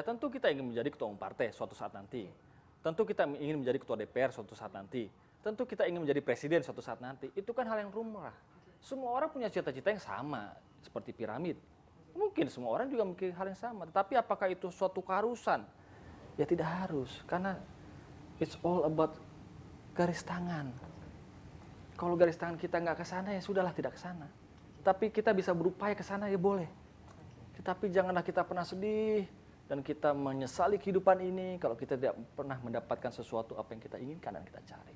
Ya tentu kita ingin menjadi ketua umum partai suatu saat nanti. Tentu kita ingin menjadi ketua DPR suatu saat nanti. Tentu kita ingin menjadi presiden suatu saat nanti. Itu kan hal yang lumrah. Semua orang punya cita-cita yang sama, seperti piramid. Mungkin semua orang juga memiliki hal yang sama. Tetapi apakah itu suatu keharusan? Ya tidak harus. Karena it's all about garis tangan. Kalau garis tangan kita nggak ke sana, ya sudahlah tidak ke sana. Tapi kita bisa berupaya ke sana, ya boleh. Tetapi janganlah kita pernah sedih dan kita menyesali kehidupan ini kalau kita tidak pernah mendapatkan sesuatu apa yang kita inginkan dan kita cari.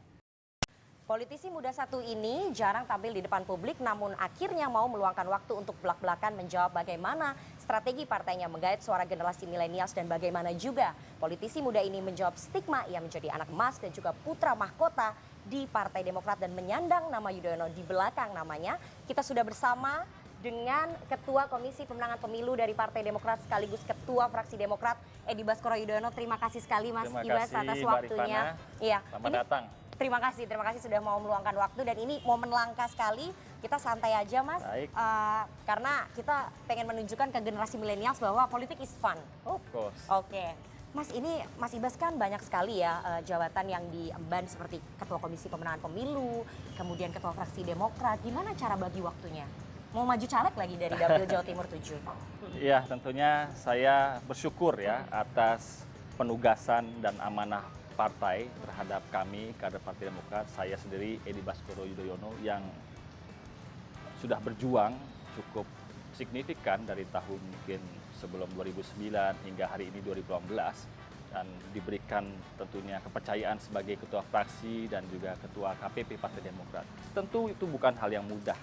Politisi muda satu ini jarang tampil di depan publik, namun akhirnya mau meluangkan waktu untuk belak-belakan menjawab bagaimana strategi partainya menggait suara generasi milenials dan bagaimana juga politisi muda ini menjawab stigma ia menjadi anak emas dan juga putra mahkota di Partai Demokrat dan menyandang nama Yudhoyono di belakang namanya. Kita sudah bersama dengan Ketua Komisi Pemenangan Pemilu dari Partai Demokrat sekaligus Ketua Fraksi Demokrat Edi Baskoro Yudhoyono. Terima kasih sekali Mas Ibas atas waktunya. Iya. Selamat datang. Terima kasih sudah mau meluangkan waktu dan ini momen langka sekali. Kita santai aja Mas, karena kita pengen menunjukkan ke generasi milenials bahwa politik is fun. Of course. Oke. Mas, ini Mas Ibas kan banyak sekali ya jabatan yang diemban seperti Ketua Komisi Pemenangan Pemilu, kemudian Ketua Fraksi Demokrat. Gimana cara bagi waktunya? Mau maju caleg lagi dari Dapil Jawa Timur 7? Iya, tentunya saya bersyukur ya atas penugasan dan amanah partai terhadap kami, kader Partai Demokrat, saya sendiri Edi Baskoro Yudhoyono yang sudah berjuang cukup signifikan dari tahun mungkin sebelum 2009 hingga hari ini 2018 dan diberikan tentunya kepercayaan sebagai ketua fraksi dan juga ketua KPP Partai Demokrat. Tentu itu bukan hal yang mudah,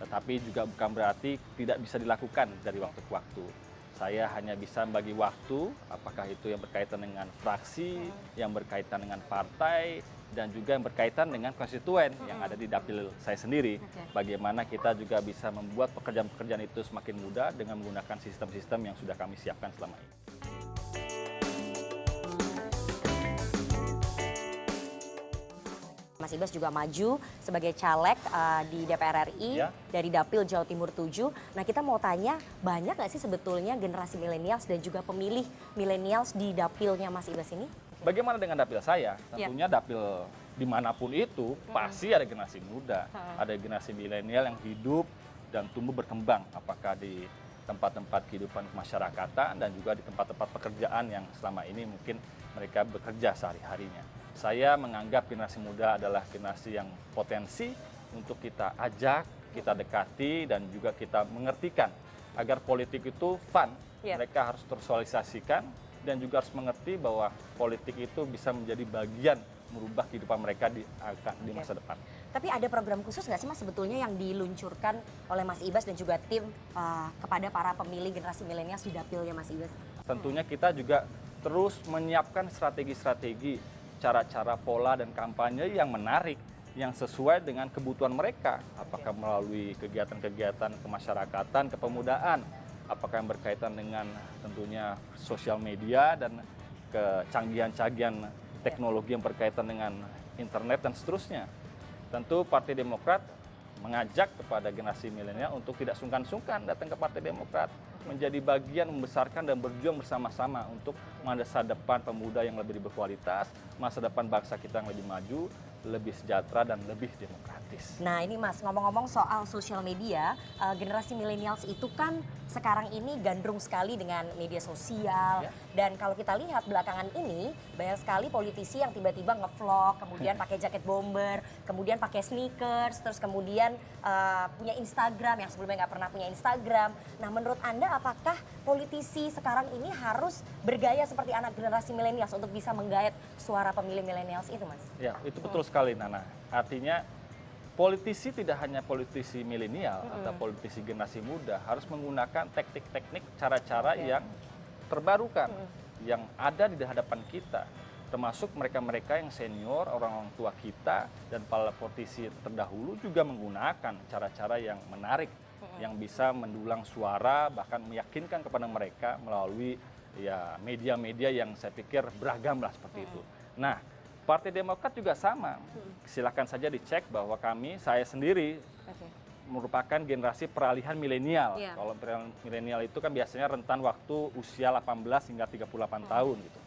tetapi juga bukan berarti tidak bisa dilakukan dari waktu ke waktu. Saya hanya bisa bagi waktu, apakah itu yang berkaitan dengan fraksi, yang berkaitan dengan partai, dan juga yang berkaitan dengan konstituen yang ada di dapil saya sendiri. Bagaimana kita juga bisa membuat pekerjaan-pekerjaan itu semakin mudah dengan menggunakan sistem-sistem yang sudah kami siapkan selama ini. Mas Ibas juga maju sebagai caleg di DPR RI dari Dapil Jawa Timur 7. Nah, kita mau tanya, banyak nggak sih sebetulnya generasi milenials dan juga pemilih milenials di dapilnya Mas Ibas ini? Bagaimana dengan dapil saya? Tentunya dapil dimanapun itu pasti ada generasi muda, ada generasi milenial yang hidup dan tumbuh berkembang, apakah di tempat-tempat kehidupan kemasyarakatan dan juga di tempat-tempat pekerjaan yang selama ini mungkin mereka bekerja sehari-harinya. Saya menganggap generasi muda adalah generasi yang potensi untuk kita ajak, kita dekati, dan juga kita mengertikan agar politik itu fun. Mereka harus tersosialisasikan dan juga harus mengerti bahwa politik itu bisa menjadi bagian merubah kehidupan mereka di masa depan. Tapi ada program khusus nggak sih Mas sebetulnya yang diluncurkan oleh Mas Ibas dan juga tim kepada para pemilih generasi milenial di dapilnya Mas Ibas? Tentunya kita juga terus menyiapkan strategi-strategi, cara-cara pola dan kampanye yang menarik, yang sesuai dengan kebutuhan mereka. Apakah melalui kegiatan-kegiatan kemasyarakatan, kepemudaan, apakah yang berkaitan dengan tentunya sosial media dan kecanggihan-canggihan teknologi yang berkaitan dengan internet dan seterusnya. Tentu Partai Demokrat mengajak kepada generasi milenial untuk tidak sungkan-sungkan datang ke Partai Demokrat, menjadi bagian membesarkan dan berjuang bersama-sama untuk masa depan pemuda yang lebih berkualitas, masa depan bangsa kita yang lebih maju, lebih sejahtera dan lebih demokratis. Nah ini Mas, ngomong-ngomong soal sosial media, generasi milenials itu kan sekarang ini gandrung sekali dengan media sosial. Dan kalau kita lihat belakangan ini, banyak sekali politisi yang tiba-tiba nge-vlog, kemudian pakai jaket bomber, kemudian pakai sneakers, terus kemudian punya Instagram yang sebelumnya nggak pernah punya Instagram. Nah menurut Anda apakah politisi sekarang ini harus bergaya seperti anak generasi milenials untuk bisa menggait suara pemilih milenials itu Mas? Ya, itu betul sekali Nana. Artinya politisi tidak hanya politisi milenial atau politisi generasi muda, harus menggunakan teknik-teknik, cara-cara yang terbarukan, yang ada di hadapan kita. Termasuk mereka-mereka yang senior, orang-orang tua kita, dan para politisi terdahulu juga menggunakan cara-cara yang menarik, yang bisa mendulang suara, bahkan meyakinkan kepada mereka melalui ya media-media yang saya pikir beragam lah seperti itu. Nah, Partai Demokrat juga sama. Silakan saja dicek bahwa saya sendiri merupakan generasi peralihan milenial. Iya. Kalau peralihan milenial itu kan biasanya rentan waktu usia 18 hingga 38 tahun gitu.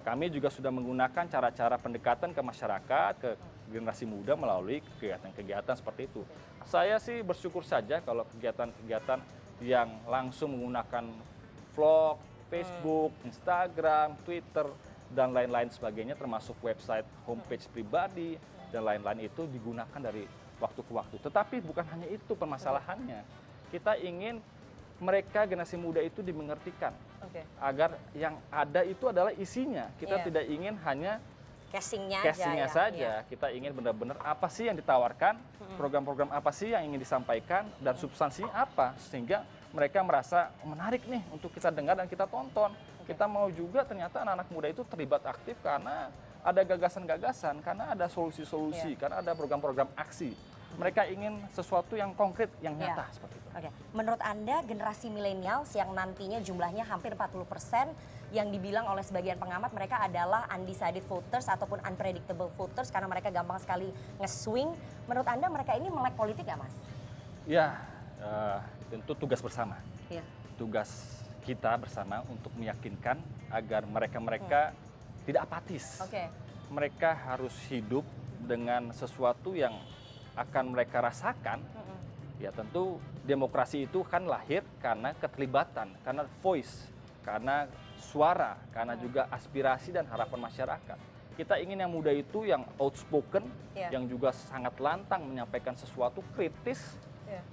Kami juga sudah menggunakan cara-cara pendekatan ke masyarakat, ke generasi muda melalui kegiatan-kegiatan seperti itu. Saya sih bersyukur saja kalau kegiatan-kegiatan yang langsung menggunakan vlog, Facebook, Instagram, Twitter, dan lain-lain sebagainya, termasuk website, homepage pribadi, dan lain-lain itu digunakan dari waktu ke waktu. Tetapi bukan hanya itu permasalahannya. Kita ingin mereka generasi muda itu dimengertikan. Agar yang ada itu adalah isinya. Kita tidak ingin hanya casingnya saja. Kita ingin benar-benar apa sih yang ditawarkan, program-program apa sih yang ingin disampaikan, dan substansinya apa. Sehingga mereka merasa menarik nih untuk kita dengar dan kita tonton. Kita mau juga ternyata anak-anak muda itu terlibat aktif karena ada gagasan-gagasan, karena ada solusi-solusi, karena ada program-program aksi. Mereka ingin sesuatu yang konkret, yang nyata seperti itu. Oke. Menurut Anda generasi milenials yang nantinya jumlahnya hampir 40%, yang dibilang oleh sebagian pengamat mereka adalah undecided voters ataupun unpredictable voters karena mereka gampang sekali nge-swing. Menurut Anda mereka ini melek politik nggak, Mas? Ya, tentu tugas bersama. Iya. Tugas kita bersama untuk meyakinkan agar mereka-mereka tidak apatis. Mereka harus hidup dengan sesuatu yang akan mereka rasakan. Ya tentu demokrasi itu kan lahir karena keterlibatan, karena voice, karena suara, karena juga aspirasi dan harapan masyarakat. Kita ingin yang muda itu yang outspoken, yang juga sangat lantang menyampaikan sesuatu kritis,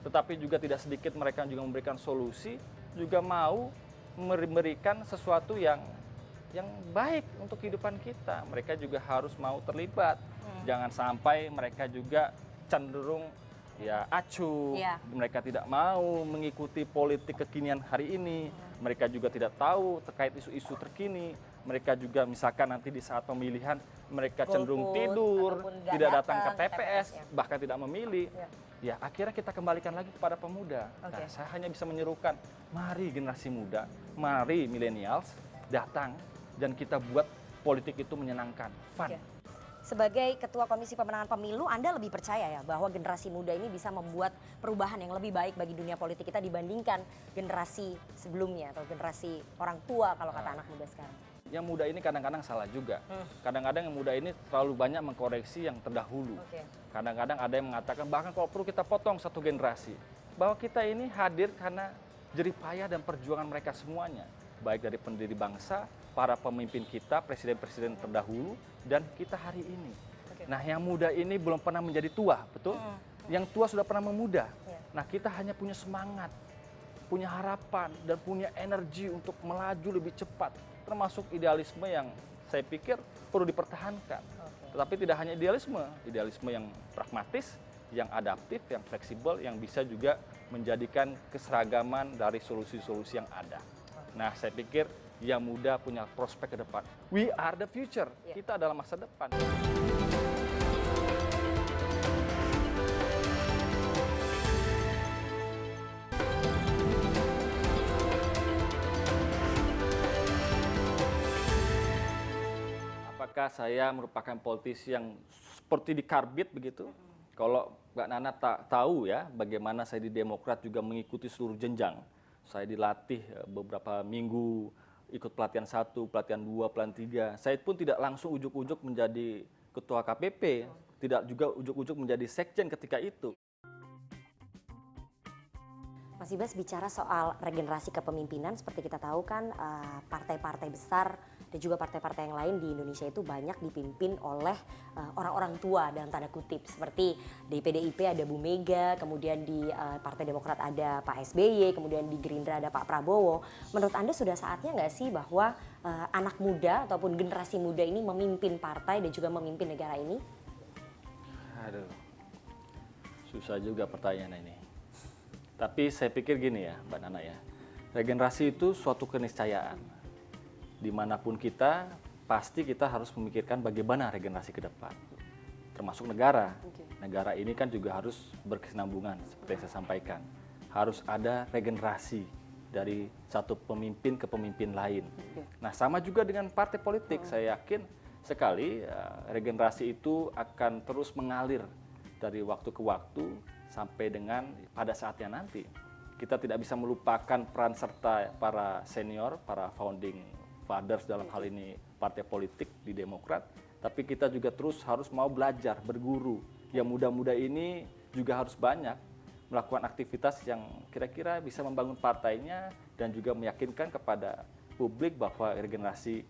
tetapi juga tidak sedikit mereka juga memberikan solusi, juga mau memberikan sesuatu yang baik untuk kehidupan kita. Mereka juga harus mau terlibat. Jangan sampai mereka juga cenderung acuh. Mereka tidak mau mengikuti politik kekinian hari ini. Mereka juga tidak tahu terkait isu-isu terkini. Mereka juga misalkan nanti di saat pemilihan mereka cenderung tidur, tidak datang ke TPS, bahkan tidak memilih. Ya akhirnya kita kembalikan lagi kepada pemuda. Nah, saya hanya bisa menyerukan, mari generasi muda, mari millennials datang dan kita buat politik itu menyenangkan, fun. Sebagai Ketua Komisi Pemenangan Pemilu, Anda lebih percaya ya bahwa generasi muda ini bisa membuat perubahan yang lebih baik bagi dunia politik kita dibandingkan generasi sebelumnya atau generasi orang tua kalau kata anak muda sekarang? Yang muda ini kadang-kadang salah juga. Kadang-kadang yang muda ini terlalu banyak mengkoreksi yang terdahulu. Kadang-kadang ada yang mengatakan bahkan kalau perlu kita potong satu generasi. Bahwa kita ini hadir karena jerih payah dan perjuangan mereka semuanya. Baik dari pendiri bangsa, para pemimpin kita, presiden-presiden terdahulu, dan kita hari ini. Nah yang muda ini belum pernah menjadi tua, betul? Yang tua sudah pernah memuda. Nah kita hanya punya semangat, punya harapan, dan punya energi untuk melaju lebih cepat. Termasuk idealisme yang saya pikir perlu dipertahankan. Tetapi tidak hanya idealisme yang pragmatis, yang adaptif, yang fleksibel, yang bisa juga menjadikan keseragaman dari solusi-solusi yang ada. Nah, saya pikir yang muda punya prospek ke depan. We are the future. Kita adalah masa depan. Apakah saya merupakan politisi yang seperti dikarbit begitu? Kalau Mbak Nana tahu ya bagaimana saya di Demokrat juga mengikuti seluruh jenjang. Saya dilatih beberapa minggu, ikut pelatihan 1, pelatihan 2, pelatihan 3. Saya pun tidak langsung ujuk-ujuk menjadi ketua KPP, tidak juga ujuk-ujuk menjadi sekjen ketika itu. Mas Ibas bicara soal regenerasi kepemimpinan, seperti kita tahu kan partai-partai besar dan juga partai-partai yang lain di Indonesia itu banyak dipimpin oleh orang-orang tua dalam tanda kutip. Seperti di PDIP ada Bu Mega, kemudian di Partai Demokrat ada Pak SBY, kemudian di Gerindra ada Pak Prabowo. Menurut Anda sudah saatnya nggak sih bahwa anak muda ataupun generasi muda ini memimpin partai dan juga memimpin negara ini? Aduh, susah juga pertanyaan ini. Tapi saya pikir gini ya Mbak Nana ya, regenerasi itu suatu keniscayaan. Dimanapun kita, pasti kita harus memikirkan bagaimana regenerasi ke depan. Termasuk negara. Negara ini kan juga harus berkesinambungan, seperti yang saya sampaikan. Harus ada regenerasi dari satu pemimpin ke pemimpin lain. Nah sama juga dengan partai politik, saya yakin sekali regenerasi itu akan terus mengalir dari waktu ke waktu sampai dengan pada saatnya nanti. Kita tidak bisa melupakan peran serta para senior, para founding fathers dalam hal ini partai politik di Demokrat, tapi kita juga terus harus mau belajar, berguru. Yang muda-muda ini juga harus banyak melakukan aktivitas yang kira-kira bisa membangun partainya dan juga meyakinkan kepada publik bahwa regenerasi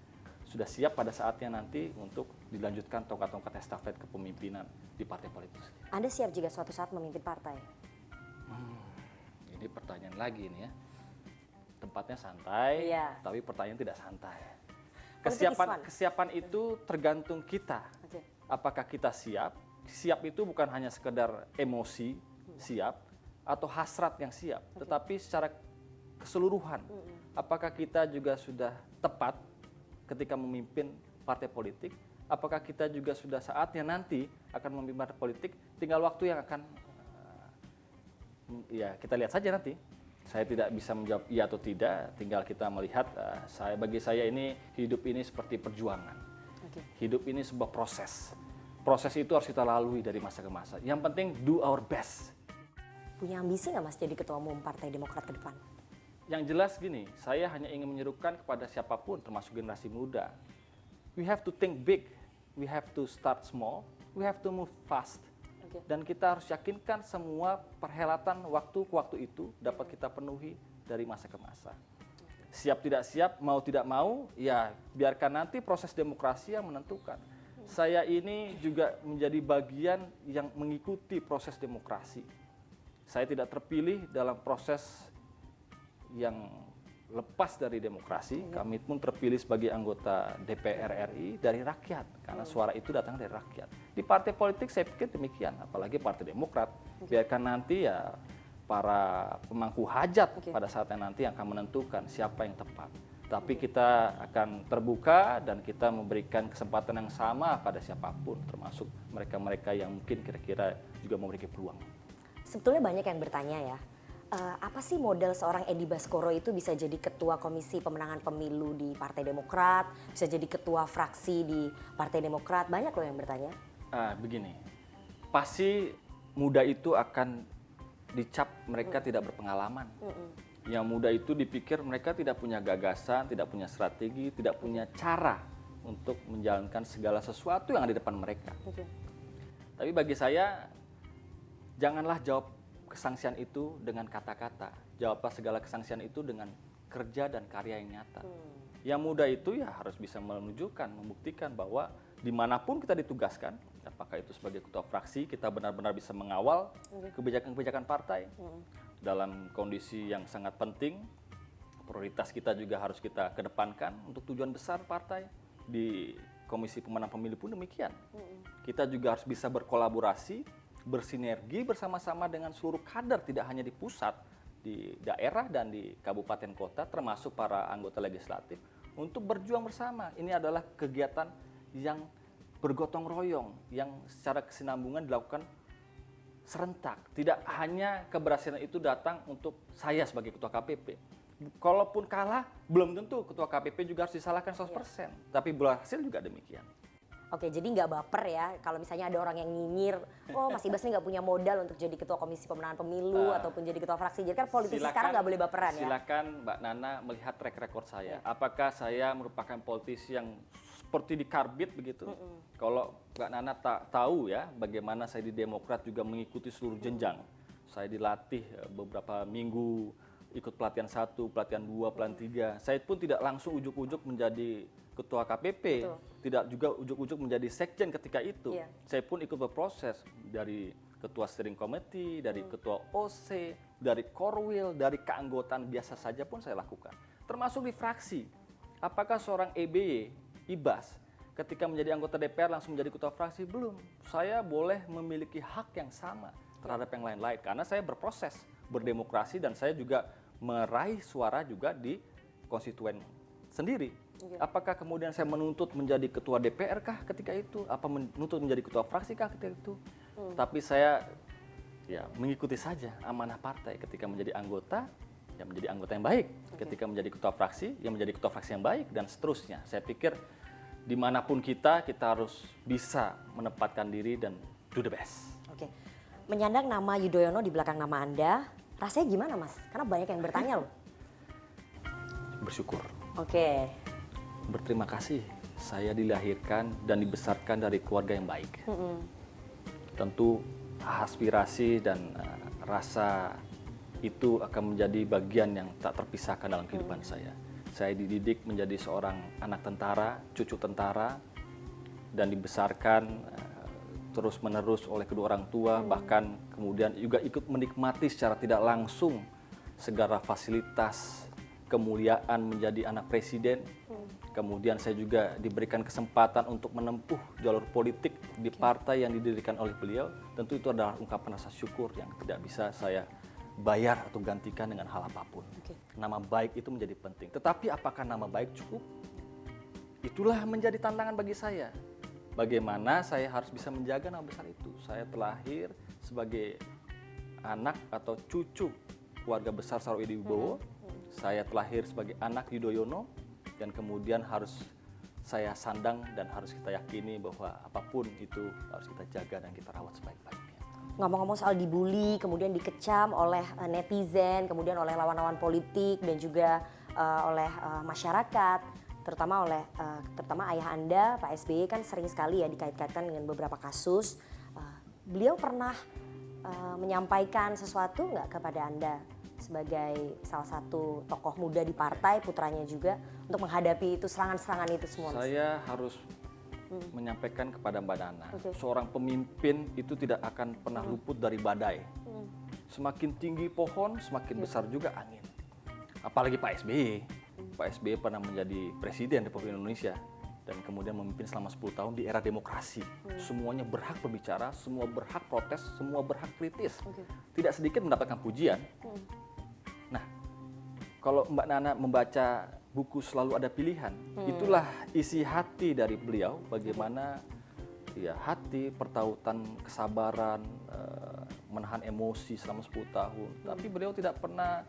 sudah siap pada saatnya nanti untuk dilanjutkan tongkat-tongkat estafet kepemimpinan di partai politik. Anda siap jika suatu saat memimpin partai? Ini pertanyaan lagi nih ya. Tempatnya santai, Iya. tapi pertanyaan tidak santai. Politik is fun. Kesiapan itu tergantung kita. Oke. Apakah kita siap? Siap itu bukan hanya sekedar emosi siap atau hasrat yang siap, tetapi secara keseluruhan. Apakah kita juga sudah tepat ketika memimpin partai politik? Apakah kita juga sudah saatnya nanti akan memimpin partai politik? Tinggal waktu yang akan ya kita lihat saja nanti. Saya tidak bisa menjawab iya atau tidak, tinggal kita melihat. Bagi saya ini hidup ini seperti perjuangan. Oke. Hidup ini sebuah proses. Proses itu harus kita lalui dari masa ke masa. Yang penting do our best. Punya ambisi nggak Mas jadi ketua umum Partai Demokrat ke depan? Yang jelas gini, saya hanya ingin menyerukan kepada siapapun, termasuk generasi muda. We have to think big, we have to start small, we have to move fast. Oke. Dan kita harus yakinkan semua perhelatan waktu ke waktu itu dapat kita penuhi dari masa ke masa. Siap tidak siap, mau tidak mau, ya biarkan nanti proses demokrasi yang menentukan. Saya ini juga menjadi bagian yang mengikuti proses demokrasi. Saya tidak terpilih dalam proses yang lepas dari demokrasi. Kami pun terpilih sebagai anggota DPR RI dari rakyat, karena suara itu datang dari rakyat. Di partai politik saya pikir demikian, apalagi Partai Demokrat. Biarkan nanti ya para pemangku hajat pada saatnya nanti yang akan menentukan siapa yang tepat. Tapi kita akan terbuka dan kita memberikan kesempatan yang sama pada siapapun, termasuk mereka-mereka yang mungkin kira-kira juga memiliki peluang. Sebetulnya banyak yang bertanya ya, apa sih modal seorang Edi Baskoro itu bisa jadi ketua komisi pemenangan pemilu di Partai Demokrat, bisa jadi ketua fraksi di Partai Demokrat, banyak loh yang bertanya. Begini, pasti muda itu akan dicap mereka tidak berpengalaman. Yang muda itu dipikir mereka tidak punya gagasan, tidak punya strategi, tidak punya cara untuk menjalankan segala sesuatu yang ada di depan mereka. Tapi bagi saya, janganlah jawab kesangsian itu dengan kata-kata. Jawablah segala kesangsian itu dengan kerja dan karya yang nyata. Yang muda itu ya harus bisa menunjukkan, membuktikan bahwa dimanapun kita ditugaskan, apakah itu sebagai ketua fraksi, kita benar-benar bisa mengawal kebijakan-kebijakan partai. Dalam kondisi yang sangat penting, prioritas kita juga harus kita kedepankan untuk tujuan besar partai. Di Komisi Pemenang Pemilu pun demikian. Kita juga harus bisa berkolaborasi, bersinergi bersama-sama dengan seluruh kader, tidak hanya di pusat, di daerah dan di kabupaten kota, termasuk para anggota legislatif, untuk berjuang bersama. Ini adalah kegiatan yang bergotong royong, yang secara kesinambungan dilakukan serentak. Tidak hanya keberhasilan itu datang untuk saya sebagai ketua KPP. Kalaupun kalah, belum tentu ketua KPP juga harus disalahkan 100%. Tapi berhasil juga demikian. Oke, jadi nggak baper ya kalau misalnya ada orang yang nyinyir, oh Mas Ibas ini nggak punya modal untuk jadi ketua komisi pemenangan pemilu ataupun jadi ketua fraksi. Jadi kan politisi sekarang nggak boleh baperan ya. Silakan Mbak Nana melihat track record saya. Apakah saya merupakan politisi yang seperti dikarbit begitu? Kalau Mbak Nana tak tahu ya bagaimana saya di Demokrat juga mengikuti seluruh jenjang. Saya dilatih beberapa minggu, ikut pelatihan 1, pelatihan 2, pelatihan 3. Saya pun tidak langsung ujuk-ujuk menjadi ketua KPP, tidak juga ujuk-ujuk menjadi sekjen ketika itu. Saya pun ikut berproses dari ketua steering committee, dari ketua OC, dari korwil, dari keanggotaan biasa saja pun saya lakukan. Termasuk di fraksi. Apakah seorang EBY, Ibas, ketika menjadi anggota DPR langsung menjadi ketua fraksi? Belum. Saya boleh memiliki hak yang sama terhadap yang lain-lain karena saya berproses, berdemokrasi, dan saya juga meraih suara juga di konstituen sendiri. Apakah kemudian saya menuntut menjadi ketua DPR kah ketika itu? Apa menuntut menjadi ketua fraksi kah ketika itu? Tapi saya ya mengikuti saja amanah partai. Ketika menjadi anggota, ya menjadi anggota yang baik. Ketika menjadi ketua fraksi, ya menjadi ketua fraksi yang baik, dan seterusnya. Saya pikir dimanapun kita harus bisa menempatkan diri dan do the best. Oke. Menyandang nama Yudhoyono di belakang nama Anda, rasanya gimana Mas? Karena banyak yang bertanya loh. Bersyukur. Oke. Berterima kasih saya dilahirkan dan dibesarkan dari keluarga yang baik. Tentu aspirasi dan rasa itu akan menjadi bagian yang tak terpisahkan dalam kehidupan saya. Saya dididik menjadi seorang anak tentara, cucu tentara, dan dibesarkan terus-menerus oleh kedua orang tua, bahkan kemudian juga ikut menikmati secara tidak langsung segala fasilitas kemuliaan menjadi anak presiden. Kemudian saya juga diberikan kesempatan untuk menempuh jalur politik di partai yang didirikan oleh beliau. Tentu itu adalah ungkapan rasa syukur yang tidak bisa saya bayar atau gantikan dengan hal apapun. Nama baik itu menjadi penting. Tetapi apakah nama baik cukup? Itulah menjadi tantangan bagi saya. Bagaimana saya harus bisa menjaga nama besar itu. Saya terlahir sebagai anak atau cucu keluarga besar Saroedi Wibowo. Saya terlahir sebagai anak Yudhoyono, dan kemudian harus saya sandang dan harus kita yakini bahwa apapun itu harus kita jaga dan kita rawat sebaik-baiknya. Ngomong-ngomong soal dibully, kemudian dikecam oleh netizen, kemudian oleh lawan-lawan politik dan juga oleh masyarakat, terutama ayah Anda, Pak SBY kan sering sekali ya dikait-kaitkan dengan beberapa kasus. Beliau pernah menyampaikan sesuatu nggak kepada Anda sebagai salah satu tokoh muda di partai, putranya juga, untuk menghadapi itu serangan-serangan itu semua? Saya harus menyampaikan kepada Mbak Nana, seorang pemimpin itu tidak akan pernah luput dari badai. Semakin tinggi pohon, semakin besar juga angin. Apalagi Pak SBY. Pak SBY pernah menjadi presiden Republik Indonesia dan kemudian memimpin selama 10 tahun di era demokrasi. Semuanya berhak berbicara, semua berhak protes, semua berhak kritis. Tidak sedikit mendapatkan pujian. Nah, kalau Mbak Nana membaca buku Selalu Ada Pilihan, itulah isi hati dari beliau, bagaimana ya hati, pertautan, kesabaran, menahan emosi selama 10 tahun. Tapi beliau tidak pernah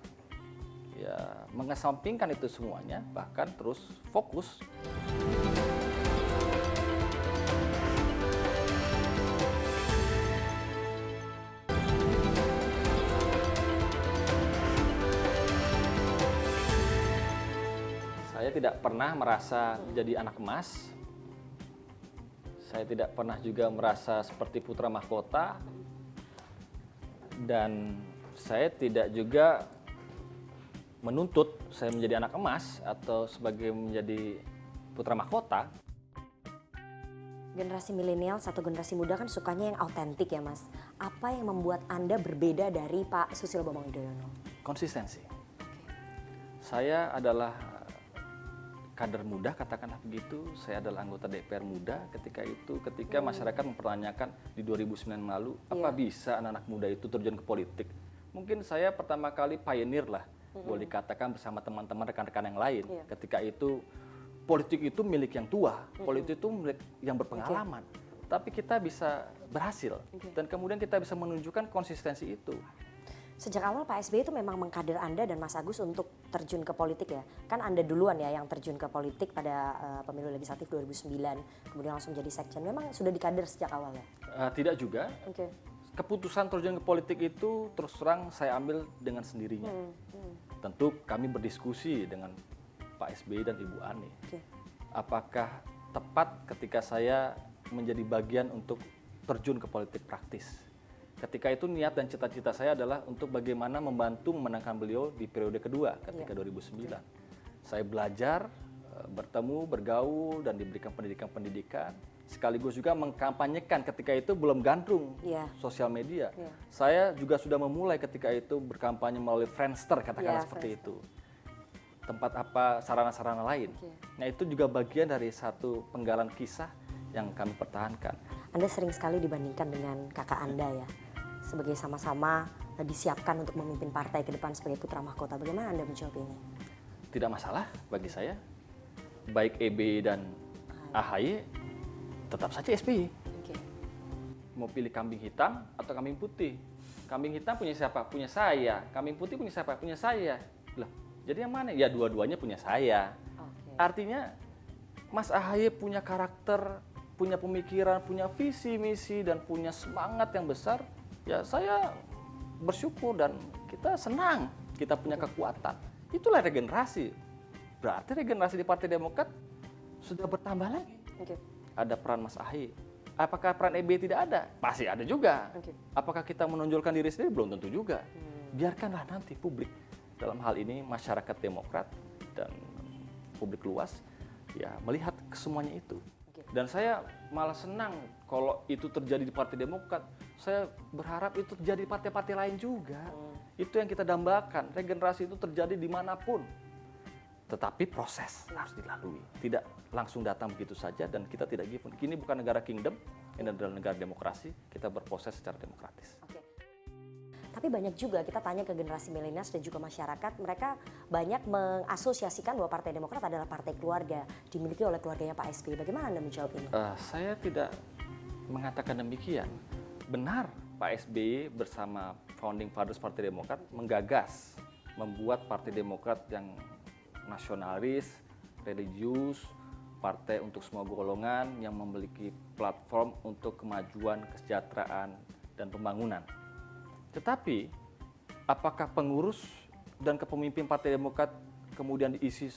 ya mengesampingkan itu semuanya, bahkan terus fokus. Saya tidak pernah merasa jadi anak emas. Saya tidak pernah juga merasa seperti putra mahkota. Dan saya tidak juga menuntut saya menjadi anak emas atau sebagai menjadi putra mahkota. Generasi milenial atau generasi muda kan sukanya yang autentik ya Mas. Apa yang membuat Anda berbeda dari Pak Susilo Bambang Yudhoyono? Konsistensi. Saya adalah kader muda, katakanlah begitu. Saya adalah anggota DPR muda ketika masyarakat mempertanyakan di 2009 lalu, apa bisa anak-anak muda itu terjun ke politik? Mungkin saya pertama kali pioneer lah, boleh dikatakan bersama teman-teman rekan-rekan yang lain. Ketika itu politik itu milik yang tua, politik itu milik yang berpengalaman. Tapi kita bisa berhasil dan kemudian kita bisa menunjukkan konsistensi itu. Sejak awal Pak SBY itu memang mengkader Anda dan Mas Agus untuk terjun ke politik ya. Kan Anda duluan ya yang terjun ke politik pada pemilu legislatif 2009, kemudian langsung jadi sekjen. Memang sudah dikader sejak awal ya? Tidak juga. Keputusan terjun ke politik itu terus terang saya ambil dengan sendirinya. Tentu kami berdiskusi dengan Pak SBY dan Ibu Ani. Apakah tepat ketika saya menjadi bagian untuk terjun ke politik praktis? Ketika itu niat dan cita-cita saya adalah untuk bagaimana membantu memenangkan beliau di periode kedua ketika 2009. Saya belajar, bertemu, bergaul, dan diberikan pendidikan-pendidikan. Sekaligus juga mengkampanyekan ketika itu belum gandrung sosial media. Saya juga sudah memulai ketika itu berkampanye melalui Friendster, katakanlah seperti itu. Tempat apa, sarana-sarana lain. Nah itu juga bagian dari satu penggalan kisah yang kami pertahankan. Anda sering sekali dibandingkan dengan kakak Anda ya, sebagai sama-sama disiapkan untuk memimpin partai ke depan sebagai putra mahkota. Bagaimana Anda menjawab ini? Tidak masalah bagi saya. Baik EBY dan AHY, tetap saja SBY. Mau pilih kambing hitam atau kambing putih? Kambing hitam punya siapa? Punya saya. Kambing putih punya siapa? Punya saya. Loh, jadi yang mana? Ya dua-duanya punya saya. Artinya Mas AHY punya karakter, punya pemikiran, punya visi misi, dan punya semangat yang besar Ya saya bersyukur dan kita senang kita punya kekuatan. Itulah regenerasi. Berarti regenerasi di Partai Demokrat sudah bertambah lagi. Oke. Ada peran Mas Ahy. Apakah peran EB tidak ada? Pasti ada juga. Oke. Apakah kita menonjolkan diri sendiri? Belum tentu juga. Biarkanlah nanti publik, dalam hal ini masyarakat Demokrat dan publik luas, ya melihat kesemuanya itu. Dan saya malah senang kalau itu terjadi di Partai Demokrat. Saya berharap itu terjadi di partai-partai lain juga. Itu yang kita dambakan. Regenerasi itu terjadi dimanapun. Tetapi proses harus dilalui. Tidak langsung datang begitu saja dan kita tidak given. Ini bukan negara kingdom, ini adalah negara demokrasi. Kita berproses secara demokratis. Oke. Tapi banyak juga kita tanya ke generasi milenial dan juga masyarakat, mereka banyak mengasosiasikan bahwa Partai Demokrat adalah partai keluarga, dimiliki oleh keluarganya Pak SBY. Bagaimana Anda menjawab ini? Saya tidak mengatakan demikian. Benar, Pak SBY bersama founding fathers Partai Demokrat menggagas, membuat Partai Demokrat yang nasionalis, religius, partai untuk semua golongan yang memiliki platform untuk kemajuan, kesejahteraan, dan pembangunan. Tetapi, apakah pengurus dan kepemimpin Partai Demokrat kemudian diisi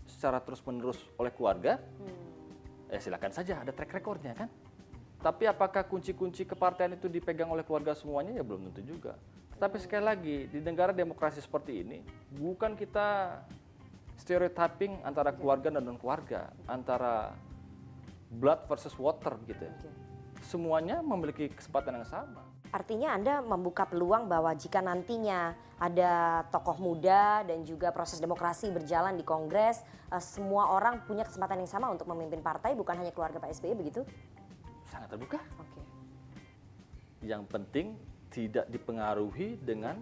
secara terus-menerus oleh keluarga? Ya silakan saja, ada track recordnya kan. Tapi apakah kunci-kunci kepartaian itu dipegang oleh keluarga semuanya? Ya belum tentu juga. Tetapi sekali lagi, di negara demokrasi seperti ini, bukan kita stereotyping antara keluarga dan non-keluarga, antara blood versus water gitu. Semuanya memiliki kesempatan yang sama. Artinya Anda membuka peluang bahwa jika nantinya ada tokoh muda dan juga proses demokrasi berjalan di Kongres, semua orang punya kesempatan yang sama untuk memimpin partai, bukan hanya keluarga Pak SBY, begitu? Sangat terbuka. Oke. Yang penting tidak dipengaruhi dengan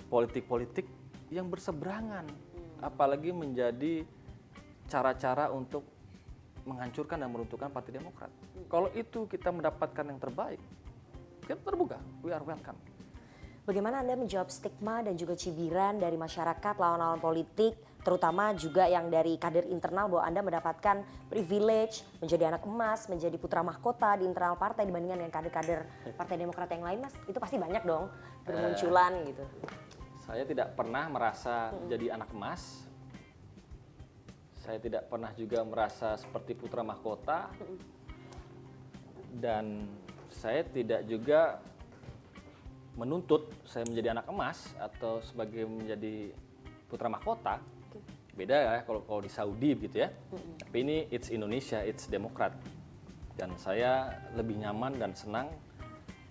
politik-politik yang berseberangan, apalagi menjadi cara-cara untuk menghancurkan dan meruntuhkan Partai Demokrat. Kalau itu kita mendapatkan yang terbaik, kita terbuka, we are welcome. Bagaimana Anda menjawab stigma dan juga cibiran dari masyarakat, lawan-lawan politik, terutama juga yang dari kader internal bahwa Anda mendapatkan privilege, menjadi anak emas, menjadi putra mahkota di internal partai dibandingkan dengan kader-kader Partai Demokrat yang lain, Mas? Itu pasti banyak dong bermunculan gitu. Saya tidak pernah merasa jadi anak emas. Saya tidak pernah juga merasa seperti putra mahkota. Dan saya tidak juga menuntut saya menjadi anak emas atau sebagai menjadi putra mahkota. Beda ya kalau di Saudi gitu ya. Tapi ini it's Indonesia, it's Demokrat. Dan saya lebih nyaman dan senang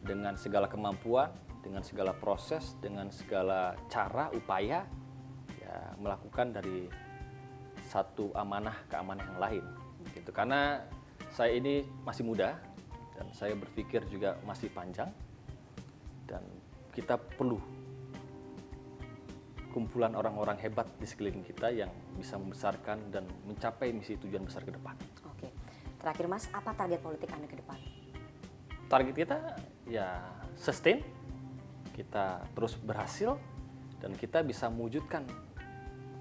dengan segala kemampuan, dengan segala proses, dengan segala cara, upaya ya melakukan dari satu amanah ke amanah yang lain. Gitu. Karena saya ini masih muda dan saya berpikir juga masih panjang dan kita perlu kumpulan orang-orang hebat di sekeliling kita yang bisa membesarkan dan mencapai misi tujuan besar ke depan. Oke, terakhir Mas, apa target politik Anda ke depan? Target kita ya sustain, kita terus berhasil dan kita bisa mewujudkan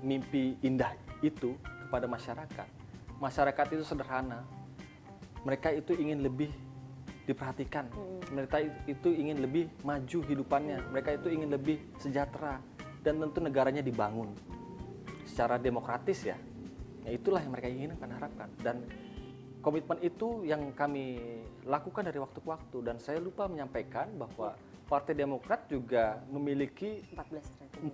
mimpi indah itu kepada masyarakat. Masyarakat itu sederhana, mereka itu ingin lebih diperhatikan, mereka itu ingin lebih maju hidupannya, mereka itu ingin lebih sejahtera dan tentu negaranya dibangun secara demokratis ya. Ya itulah yang mereka inginkan, harapkan dan komitmen itu yang kami lakukan dari waktu ke waktu dan saya lupa menyampaikan bahwa Partai Demokrat juga memiliki 14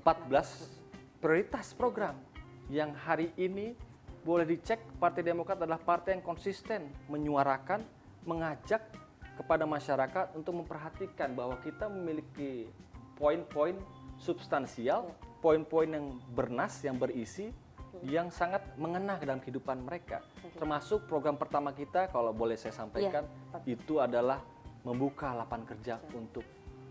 prioritas program yang hari ini boleh dicek Partai Demokrat adalah partai yang konsisten menyuarakan, mengajak kepada masyarakat untuk memperhatikan bahwa kita memiliki poin-poin substansial, poin-poin yang bernas, yang berisi, yang sangat mengena dalam kehidupan mereka. Termasuk program pertama kita, kalau boleh saya sampaikan, itu adalah membuka lapangan kerja untuk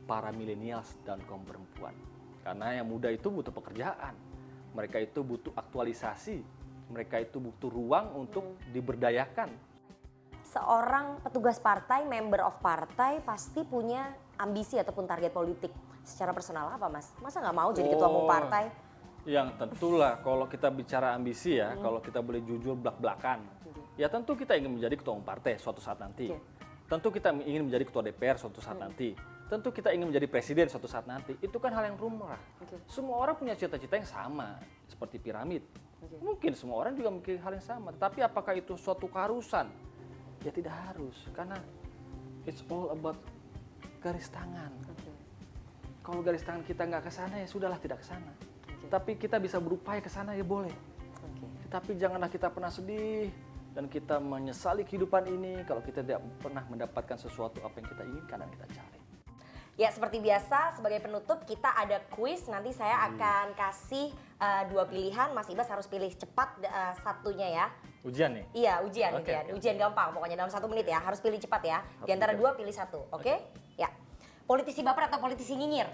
para milenials dan kaum perempuan. Karena yang muda itu butuh pekerjaan, mereka itu butuh aktualisasi, mereka itu butuh ruang untuk diberdayakan. Seorang petugas partai, member of partai pasti punya ambisi ataupun target politik. Secara personal apa Mas? Masa nggak mau jadi ketua umum partai? Yang tentulah kalau kita bicara ambisi ya, kalau kita boleh jujur belak-belakan, ya tentu kita ingin menjadi ketua umum partai suatu saat nanti. Tentu kita ingin menjadi ketua DPR suatu saat nanti. Tentu kita ingin menjadi presiden suatu saat nanti. Itu kan hal yang lumrah. Semua orang punya cita-cita yang sama, seperti piramid. Mungkin semua orang juga memiliki hal yang sama. Tapi apakah itu suatu keharusan? Ya tidak harus, karena it's all about garis tangan. Kalau garis tangan kita nggak ke sana, ya sudahlah tidak ke sana. Tapi kita bisa berupaya ke sana, ya boleh. Tapi janganlah kita pernah sedih dan kita menyesali kehidupan ini kalau kita tidak pernah mendapatkan sesuatu apa yang kita inginkan dan kita cari. Ya seperti biasa sebagai penutup kita ada kuis. Nanti saya akan kasih 2 pilihan. Mas Ibas harus pilih cepat satunya ya. Ujian nih? Iya ujian, Oke. ujian gampang pokoknya dalam 1 menit ya. Harus pilih cepat ya. Di antara 2 pilih 1, oke? Ya. Politisi baper atau politisi nyinyir?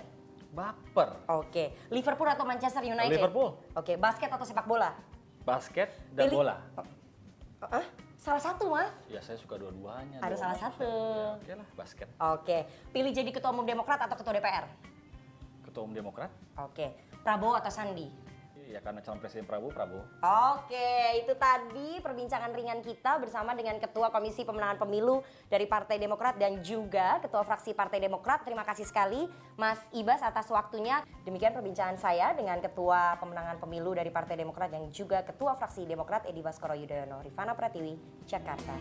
Baper. Oke. Liverpool atau Manchester United? Liverpool. Oke. Basket atau sepak bola? Basket dan Pilih. bola. Salah satu mas. Ya saya suka dua-duanya. Ada salah satu. Ya, oke lah, basket. Oke. Pilih jadi ketua umum Demokrat atau ketua DPR? Ketua umum Demokrat. Oke. Prabowo atau Sandi? Ya karena calon presiden Prabowo. Oke, itu tadi perbincangan ringan kita bersama dengan Ketua Komisi Pemenangan Pemilu dari Partai Demokrat dan juga Ketua Fraksi Partai Demokrat. Terima kasih sekali Mas Ibas atas waktunya. Demikian perbincangan saya dengan Ketua Pemenangan Pemilu dari Partai Demokrat dan juga Ketua Fraksi Demokrat Edi Baskoro Yudhoyono. Rifana Pratiwi, Jakarta.